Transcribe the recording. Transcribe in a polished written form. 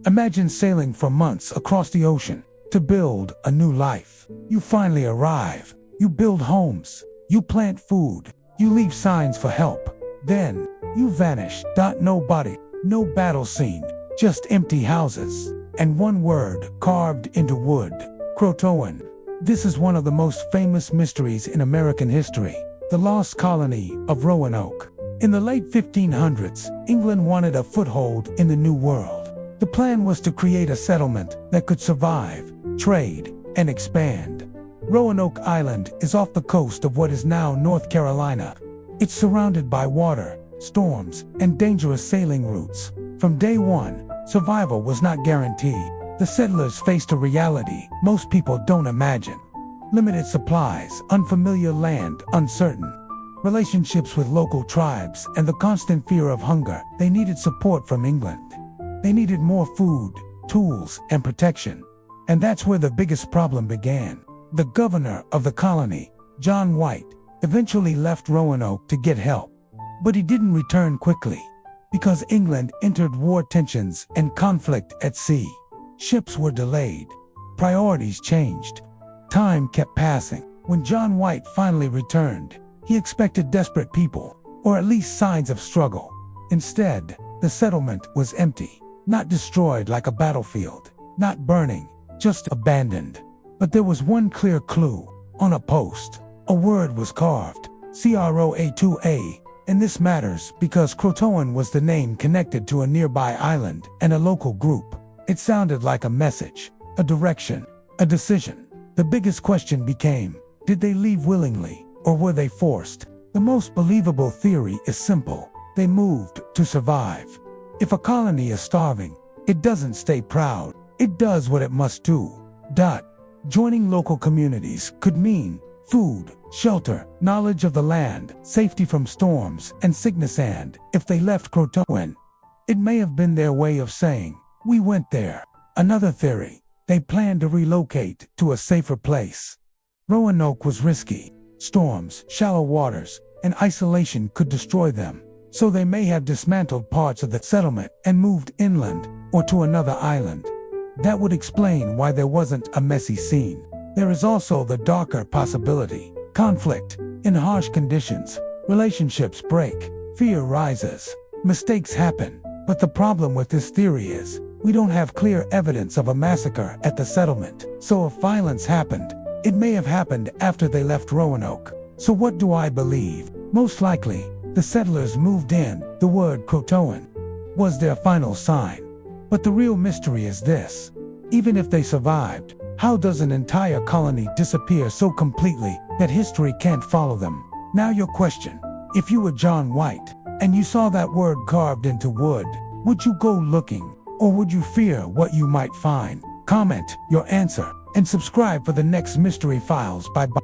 Imagine sailing for months across the ocean to build a new life. You finally arrive. You build homes. You plant food. You leave signs for help. Then, you vanish. No body, no battle scene, just empty houses. And one word carved into wood: CROATOAN. This is one of the most famous mysteries in American history, the lost colony of Roanoke. In the late 1500s, England wanted a foothold in the New World. The plan was to create a settlement that could survive, trade, and expand. Roanoke Island is off the coast of what is now North Carolina. It's surrounded by water, storms, and dangerous sailing routes. From day one, survival was not guaranteed. The settlers faced a reality most people don't imagine. Limited supplies, unfamiliar land, uncertain relationships with local tribes, and the constant fear of hunger. They needed support from England. They needed more food, tools, and protection. And that's where the biggest problem began. The governor of the colony, John White, eventually left Roanoke to get help. But he didn't return quickly, because England entered war tensions and conflict at sea. Ships were delayed. Priorities changed. Time kept passing. When John White finally returned, he expected desperate people, or at least signs of struggle. Instead, the settlement was empty, not destroyed like a battlefield, not burning, just abandoned. But there was one clear clue. On a post, a word was carved: CROATOAN. And this matters because CROATOAN was the name connected to a nearby island and a local group. It sounded like a message, a direction, a decision. The biggest question became, did they leave willingly, or were they forced? The most believable theory is simple: they moved to survive. If a colony is starving, it doesn't stay proud. It does what it must do. Joining local communities could mean food, shelter, knowledge of the land, safety from storms and sickness. And if they left CROATOAN, it may have been their way of saying, "We went there." Another theory: they planned to relocate to a safer place. Roanoke was risky. Storms, shallow waters, and isolation could destroy them. So they may have dismantled parts of the settlement and moved inland or to another island. That would explain why there wasn't a messy scene. There is also the darker possibility: conflict. In harsh conditions, relationships break, fear rises, mistakes happen. But the problem with this theory is, we don't have clear evidence of a massacre at the settlement. So if violence happened, it may have happened after they left Roanoke. So what do I believe? Most likely, the settlers moved in. The word CROATOAN was their final sign. But the real mystery is this: even if they survived, how does an entire colony disappear so completely that history can't follow them? Now your question: if you were John White and you saw that word carved into wood, would you go looking, or would you fear what you might find? Comment your answer and subscribe for the next Mystery Files by Baloch.